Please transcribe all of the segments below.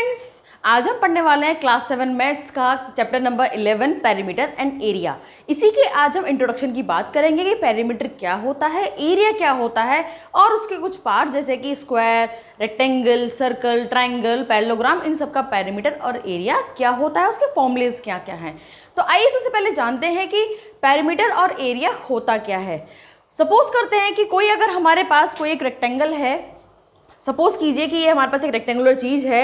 Friends, आज हम पढ़ने वाले हैं क्लास 7 मैथ्स का chapter number 11 perimeter and area. इसी के आज हम इंट्रोडक्शन की बात करेंगे कि पेरीमीटर क्या होता है, एरिया क्या होता है और उसके कुछ पार्ट जैसे कि square, rectangle, circle, triangle, parallelogram, इन सब का पेरीमीटर और एरिया क्या होता है, उसके फॉर्मूलेज क्या क्या हैं। तो आइए सबसे पहले जानते हैं कि पेरीमीटर और एरिया होता क्या है। सपोज करते हैं कि कोई अगर हमारे पास कोई एक रेक्टेंगल है, सपोज कीजिए कि ये हमारे पास एक रेक्टेंगुलर चीज़ है,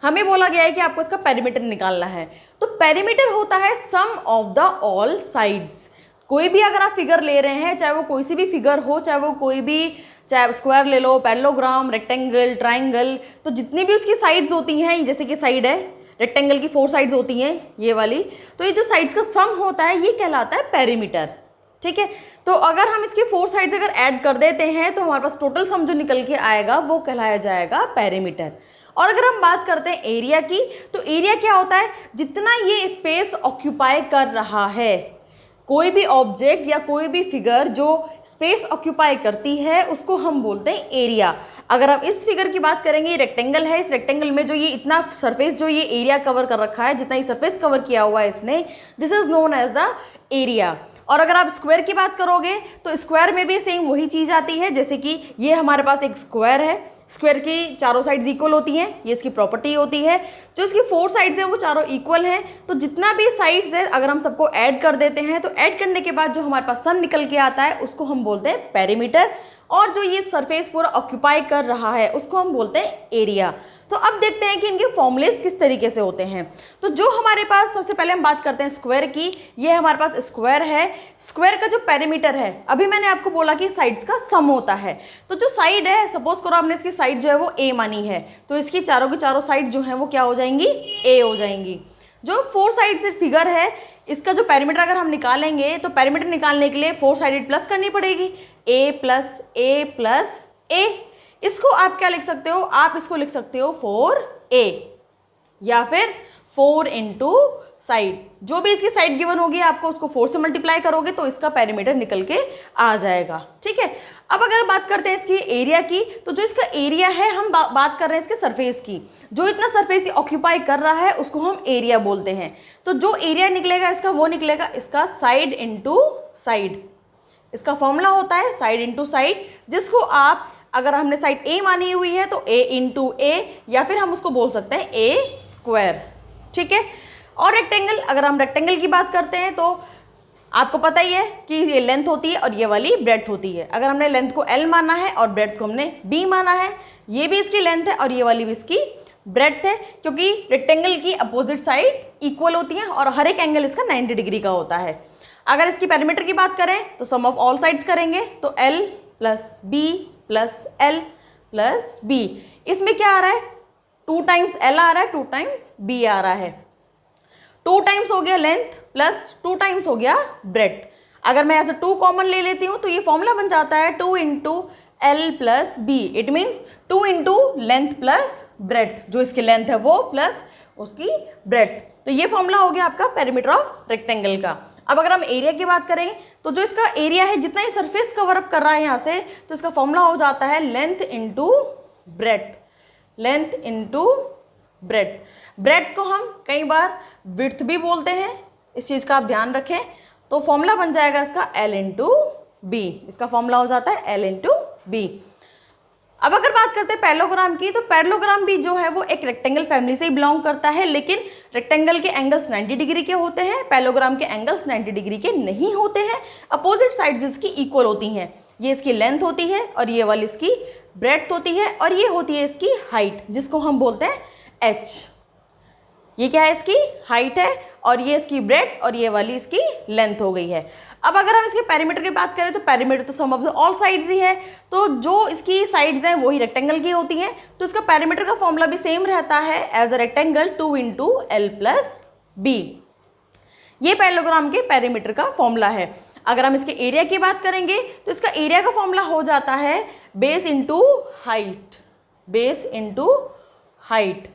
हमें बोला गया है कि आपको इसका पेरीमीटर निकालना है। तो पेरीमीटर होता है sum of the all sides. कोई भी अगर आप फिगर ले रहे हैं, चाहे वो कोई सी भी फिगर हो, चाहे स्क्वायर ले लो, पैरेललोग्राम, रेक्टेंगल, ट्राइंगल, तो जितनी भी उसकी साइड्स होती हैं, जैसे कि साइड है रेक्टेंगल की 4 साइड्स होती हैं ये वाली, तो ये जो साइड्स का सम होता है ये कहलाता है पेरीमीटर। ठीक है, तो अगर हम इसकी 4 साइड्स अगर ऐड कर देते हैं तो हमारे पास टोटल सम जो निकल के आएगा वो कहलाया जाएगा पेरीमीटर। और अगर हम बात करते हैं एरिया की, तो एरिया क्या होता है, जितना ये स्पेस ऑक्यूपाई कर रहा है। कोई भी ऑब्जेक्ट या कोई भी फिगर जो स्पेस ऑक्यूपाई करती है उसको हम बोलते हैं एरिया। अगर हम इस फिगर की बात करेंगे, रेक्टेंगल है, इस रेक्टेंगल में जो ये इतना सरफेस जो ये एरिया कवर कर रखा है, जितना ये सरफेस कवर किया हुआ है इसने, this is known as the area. और अगर आप स्क्वायर की बात करोगे तो स्क्वायर में भी सेम वही चीज़ आती है, जैसे कि ये हमारे पास एक स्क्वायर है, स्क्वायर की चारों साइड्स इक्वल होती हैं, ये इसकी प्रॉपर्टी होती है। जो इसकी 4 साइड्स हैं वो चारों इक्वल हैं, तो जितना भी साइड्स है अगर हम सबको ऐड कर देते हैं तो ऐड करने के बाद जो हमारे पास सम निकल के आता है उसको हम बोलते हैं पेरीमीटर। और जो ये सरफेस पूरा ऑक्यूपाई कर रहा है उसको हम बोलते हैं एरिया। तो अब देखते हैं कि इनके फॉर्मूलेज किस तरीके से होते हैं। तो जो हमारे पास सबसे पहले हम बात करते हैं स्क्वायर की। ये हमारे पास स्क्वायर है, स्क्वायर का जो पेरीमीटर है, अभी मैंने आपको बोला कि साइड्स का सम होता है। तो जो साइड है, सपोज करो आपने इसकी साइड जो है वो ए मानी है, तो इसकी चारों की चारों साइड जो है वो क्या हो जाएंगी, ए हो जाएंगी। जो 4 साइड से फिगर है, इसका जो पेरीमीटर अगर हम निकालेंगे तो पेरीमीटर निकालने के लिए 4 साइडेड प्लस करनी पड़ेगी, ए प्लस ए प्लस ए। इसको आप क्या लिख सकते हो, आप इसको लिख सकते हो 4a या फिर 4 इंटू साइड। जो भी इसकी साइड गिवन होगी आपको उसको 4 से मल्टीप्लाई करोगे तो इसका पेरीमीटर निकल के आ जाएगा। ठीक है, अब अगर बात करते हैं इसकी एरिया की, तो जो इसका एरिया है, हम बात कर रहे हैं इसके सरफेस की। जो इतना सरफेस ऑक्यूपाई कर रहा है उसको हम एरिया बोलते हैं। तो जो एरिया निकलेगा इसका, वो निकलेगा इसका साइड इंटू साइड। इसका फॉर्मूला होता है साइड इंटू साइड, जिसको आप अगर हमने साइड ए मानी हुई है तो ए इंटू ए, या फिर हम उसको बोल सकते हैं ए स्क्वायर। ठीक है, और रेक्टेंगल, अगर हम रेक्टेंगल की बात करते हैं तो आपको पता ही है कि ये लेंथ होती है और ये वाली ब्रेड्थ होती है। अगर हमने लेंथ को L माना है और ब्रेड्थ को हमने B माना है, ये भी इसकी लेंथ है और ये वाली भी इसकी ब्रेड्थ है, क्योंकि रेक्टेंगल की अपोजिट साइड इक्वल होती है और हर एक एंगल इसका 90 डिग्री का होता है। अगर इसकी पेरीमीटर की बात करें तो सम ऑफ ऑल साइड्स करेंगे तो L plus B plus L plus B। इसमें क्या आ रहा है, 2 टाइम्स L आ रहा है, 2 टाइम्स B आ रहा है। 2 टाइम्स हो गया लेंथ प्लस 2 टाइम्स हो गया ब्रेड्थ। अगर मैं ऐसे 2 कॉमन ले लेती हूँ तो ये फॉर्मूला बन जाता है 2 into L plus B। It means 2 into length plus breadth, जो इसकी लेंथ है वो प्लस उसकी ब्रेड्थ। तो ये फॉर्मूला हो गया आपका पेरीमीटर ऑफ रेक्टेंगल का। अब अगर हम एरिया की बात करें तो जो इसका एरिया है, जितना ही सरफेस कवर अप कर रहा है यहाँ से, तो इसका फॉर्मूला हो जाता है length into breadth. Length into breadth, breadth को हम कई बार विड्थ भी बोलते हैं, इस चीज़ का आप ध्यान रखें। तो फॉर्मूला बन जाएगा इसका L इंटू बी। इसका फॉर्मूला हो जाता है L इंटू बी। अब अगर बात करते हैं पैरेललोग्राम की, तो पैरेललोग्राम भी जो है वो एक रेक्टेंगल फैमिली से ही बिलोंग करता है, लेकिन रेक्टेंगल के एंगल्स 90 डिग्री के होते हैं, पैरेललोग्राम के एंगल्स 90 डिग्री के नहीं होते हैं। अपोजिट साइड्स इसकी इक्वल होती हैं। ये इसकी लेंथ होती है और ये वाली इसकी ब्रेड्थ होती है और ये होती है इसकी हाइट, जिसको हम बोलते हैं h। ये क्या है, इसकी हाइट है और ये इसकी ब्रेड्थ और ये वाली इसकी लेंथ हो गई है। अब अगर हम इसके पेरीमीटर की बात करें तो पेरीमीटर तो सम ऑफ द ऑल साइड्स ही है, तो जो इसकी साइड्स हैं वही रेक्टेंगल की होती हैं, तो इसका पेरीमीटर का फॉर्मूला भी सेम रहता है as a rectangle 2 into L plus B। ये पैरेललोग्राम के पेरीमीटर का फॉर्मूला है। अगर हम इसके एरिया की बात करेंगे तो इसका एरिया का फॉर्मूला हो जाता है base into height. Base into height,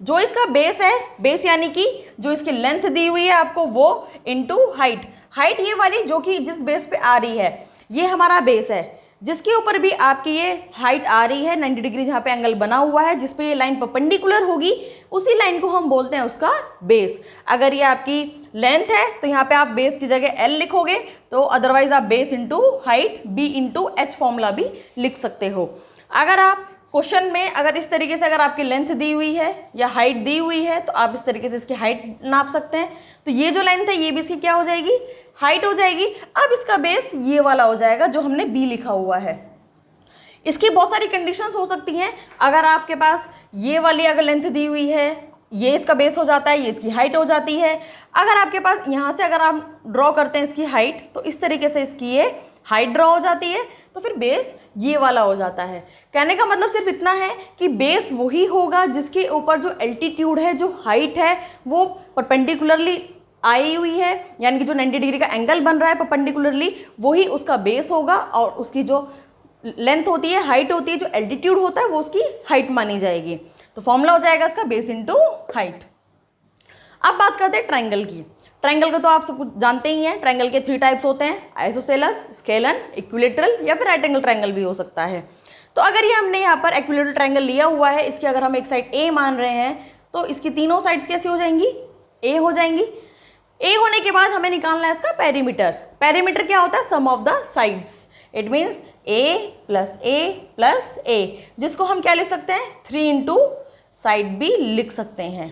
जो इसका बेस है, बेस यानी कि जो इसकी लेंथ दी हुई है आपको, वो इंटू हाइट। हाइट ये वाली जो कि जिस बेस पे आ रही है, ये हमारा बेस है। जिसके ऊपर भी आपकी ये हाइट आ रही है 90 डिग्री, जहाँ पे एंगल बना हुआ है जिस पे ये लाइन परपेंडिकुलर होगी, उसी लाइन को हम बोलते हैं उसका बेस। अगर ये आपकी लेंथ है तो यहाँ पे आप बेस की जगह L लिखोगे, तो अदरवाइज आप base into height B into H formula भी लिख सकते हो। अगर आप क्वेश्चन में अगर इस तरीके से अगर आपकी लेंथ दी हुई है या हाइट दी हुई है तो आप इस तरीके से इसकी हाइट नाप सकते हैं। तो ये जो लेंथ है ये भी इसकी क्या हो जाएगी, हाइट हो जाएगी। अब इसका बेस ये वाला हो जाएगा जो हमने B लिखा हुआ है। इसकी बहुत सारी कंडीशंस हो सकती हैं। अगर आपके पास ये वाली अगर लेंथ दी हुई है, ये इसका बेस हो जाता है, ये इसकी हाइट हो जाती है। अगर आपके पास यहाँ से अगर आप ड्रॉ करते हैं इसकी हाइट, तो इस तरीके से इसकी ये हाइट ड्रॉ हो जाती है, तो फिर बेस ये वाला हो जाता है। कहने का मतलब सिर्फ इतना है कि बेस वही होगा जिसके ऊपर जो एल्टीट्यूड है, जो हाइट है, वो परपेंडिकुलरली आई हुई है, यानी कि जो 90 डिग्री का एंगल बन रहा है परपेंडिकुलरली, वही उसका बेस होगा। और उसकी जो लेंथ होती है, हाइट होती है, जो एल्टीट्यूड होता है, वो उसकी हाइट मानी जाएगी। तो फॉर्मूला हो जाएगा इसका बेस इंटू हाइट। अब बात करते हैं ट्रायंगल की। ट्रायंगल को तो आप सब कुछ जानते ही हैं। ट्रायंगल के 3 टाइप्स होते हैं, आइसोसेलेस, स्केलन, इक्विलेटरल या फिर राइट एंगल ट्रायंगल भी हो सकता है। तो अगर ये हमने यहाँ पर इक्विलेटरल ट्रायंगल लिया हुआ है, इसकी अगर हम एक साइड ए मान रहे हैं, तो इसकी तीनों साइड्स कैसी हो जाएंगी, ए हो जाएंगी। ए होने के बाद हमें निकालना है इसका पेरीमीटर। पेरीमीटर क्या होता है, sum of the sides. It means A plus A plus A, जिसको हम क्या लिख सकते हैं, 3 इंटू साइड भी लिख सकते हैं।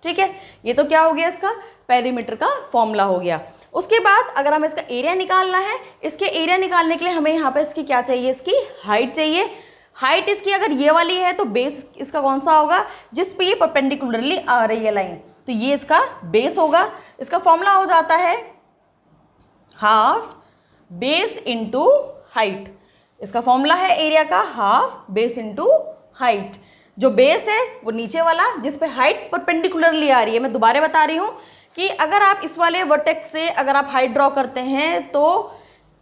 ठीक है, ये तो क्या हो गया, इसका पेरीमीटर का फॉर्मूला हो गया। उसके बाद अगर हमें इसका एरिया निकालना है, इसके एरिया निकालने के लिए हमें यहाँ पे इसकी क्या चाहिए, इसकी हाइट चाहिए। हाइट इसकी अगर ये वाली है तो बेस इसका कौन सा होगा, जिस पे ये परपेंडिकुलरली आ रही है लाइन, तो ये इसका बेस होगा। इसका फॉर्मूला हो जाता है हाफ बेस इंटू हाइट। इसका फॉर्मूला है एरिया का हाफ बेस इंटू हाइट। जो बेस है वो नीचे वाला, जिस पे हाइट परपेंडिकुलरली आ रही है। मैं दोबारा बता रही हूँ कि अगर आप इस वाले वर्टेक्स से अगर आप हाइट ड्रॉ करते हैं तो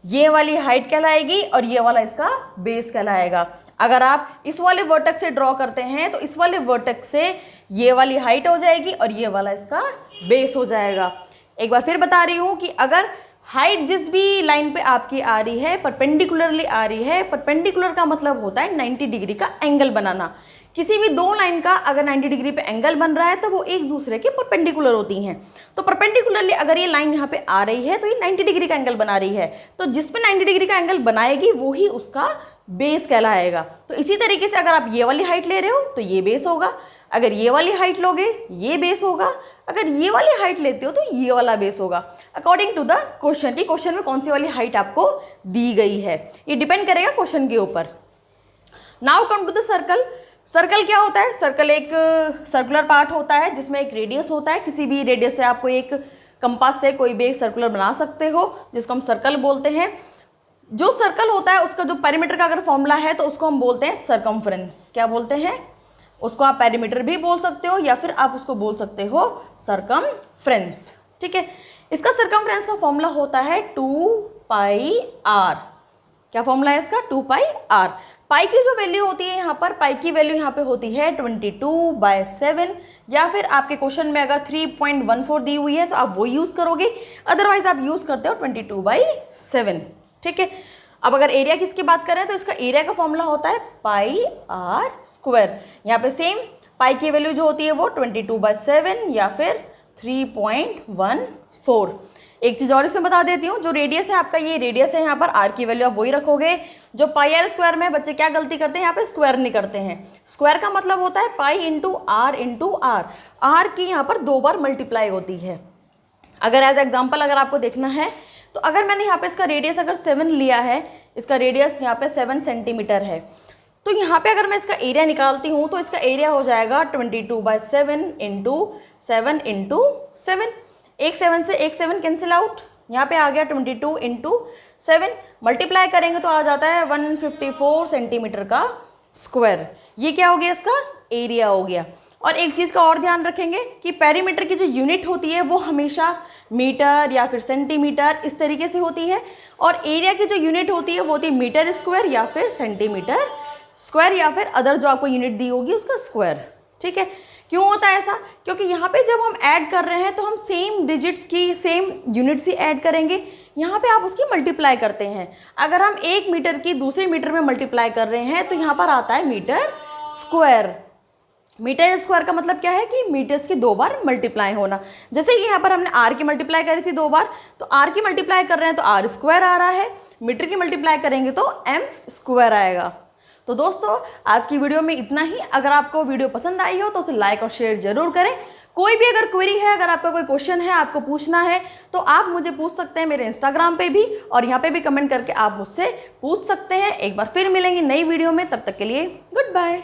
ये वाली हाइट कहलाएगी और ये वाला इसका बेस कहलाएगा। अगर आप इस वाले वर्टेक्स से ड्रॉ करते हैं तो इस वाले वर्टेक्स से ये वाली हाइट हो जाएगी और ये वाला इसका बेस हो जाएगा। एक बार फिर बता रही हूँ कि अगर हाइट जिस भी लाइन पे आपकी आ रही है परपेंडिकुलरली आ रही है, परपेंडिकुलर का मतलब होता है 90 डिग्री का एंगल बनाना। किसी भी दो लाइन का अगर 90 डिग्री पे एंगल बन रहा है तो वो एक दूसरे के परपेंडिकुलर होती हैं। तो परपेंडिकुलरली अगर ये लाइन यहाँ पे आ रही है तो ये 90 डिग्री का एंगल बना रही है, तो जिस पे 90 डिग्री का एंगल बनाएगी वो ही उसका बेस कहलाएगा। तो इसी तरीके से अगर आप ये वाली हाइट ले रहे हो तो ये बेस होगा, अगर ये वाली हाइट लोगे ये बेस होगा, अगर ये वाली हाइट लेते हो तो ये वाला बेस होगा, अकॉर्डिंग टू द क्वेश्चन कि क्वेश्चन में कौन सी वाली हाइट आपको दी गई है। ये डिपेंड करेगा क्वेश्चन के ऊपर। Now come to the circle. Circle क्या होता है, सर्कल एक सर्कुलर पार्ट होता है जिसमें एक रेडियस होता है। किसी भी रेडियस से आपको एक कंपास से कोई भी एक सर्कुलर बना सकते हो, जिसको हम सर्कल बोलते हैं। जो सर्कल होता है उसका जो पेरीमीटर का अगर फॉर्मूला है तो उसको हम बोलते हैं सर्कमफ्रेंस। क्या बोलते हैं, उसको आप पेरीमीटर भी बोल सकते हो या फिर आप उसको बोल सकते हो सर्कमफ्रेंस। ठीक है, इसका सर्कमफ्रेंस का फॉर्मूला होता है 2πr। क्या फॉर्मूला है इसका, 2πr। पाई की जो वैल्यू होती है यहाँ पर, पाई की वैल्यू यहाँ पे होती है 22/7, या फिर आपके क्वेश्चन में अगर 3.14 दी हुई है तो आप वो यूज़ करोगे, अदरवाइज आप यूज़ करते हो 22/7। ठीक है, अब अगर एरिया किसकी बात करें तो इसका एरिया का फॉर्मूला होता है πr²। यहाँ पे सेम पाई की वैल्यू जो होती है वो 22/7 या फिर 3.14। एक चीज़ और इसमें बता देती हूँ, जो रेडियस है आपका, ये रेडियस है, यहाँ पर आर की वैल्यू आप वही रखोगे। जो πr² में बच्चे क्या गलती करते हैं, यहाँ पे स्क्वायर नहीं करते हैं। स्क्वायर का मतलब होता है पाई इंटू आर। आर की यहाँ पर 2 बार मल्टीप्लाई होती है। अगर एज एग्जाम्पल अगर आपको देखना है तो अगर मैंने यहाँ पे इसका रेडियस अगर 7 लिया है, इसका रेडियस यहाँ पे 7 सेंटीमीटर है, तो यहाँ पे अगर मैं इसका एरिया निकालती हूँ तो इसका एरिया हो जाएगा 22/7 इंटू 7 इंटू 7। एक 7 से एक 7 कैंसिल आउट, यहाँ पे आ गया 22 इंटू 7। मल्टीप्लाई करेंगे तो आ जाता है 154 सेंटीमीटर का स्क्वायर। ये क्या हो गया, इसका एरिया हो गया। और एक चीज़ का और ध्यान रखेंगे कि पेरीमीटर की जो यूनिट होती है वो हमेशा मीटर या फिर सेंटीमीटर इस तरीके से होती है, और एरिया की जो यूनिट होती है वो होती है मीटर स्क्वायर या फिर सेंटीमीटर स्क्वायर या फिर अदर जो आपको यूनिट दी होगी उसका स्क्वायर। ठीक है, क्यों होता है ऐसा? क्योंकि यहाँ पे जब हम ऐड कर रहे हैं तो हम सेम डिजिट्स की सेम यूनिट्स ही ऐड करेंगे। यहाँ पे आप उसकी मल्टीप्लाई करते हैं। अगर हम 1 मीटर की दूसरे मीटर में मल्टीप्लाई कर रहे हैं तो यहाँ पर आता है मीटर स्क्वायर। मीटर स्क्वायर का मतलब क्या है कि मीटर्स की 2 बार मल्टीप्लाई होना। जैसे कि यहाँ पर हमने आर की मल्टीप्लाई करी थी 2 बार, तो आर की मल्टीप्लाई कर रहे हैं तो आर स्क्वायर आ रहा है, मीटर की मल्टीप्लाई करेंगे तो एम स्क्वायर आएगा। तो दोस्तों आज की वीडियो में इतना ही। अगर आपको वीडियो पसंद आई हो तो उसे लाइक और शेयर जरूर करें। कोई भी अगर क्वेरी है, अगर आपका कोई क्वेश्चन है, आपको पूछना है, तो आप मुझे पूछ सकते हैं मेरे इंस्टाग्राम पे भी, और यहाँ पे भी कमेंट करके आप मुझसे पूछ सकते हैं। एक बार फिर मिलेंगे नई वीडियो में, तब तक के लिए गुड बाय।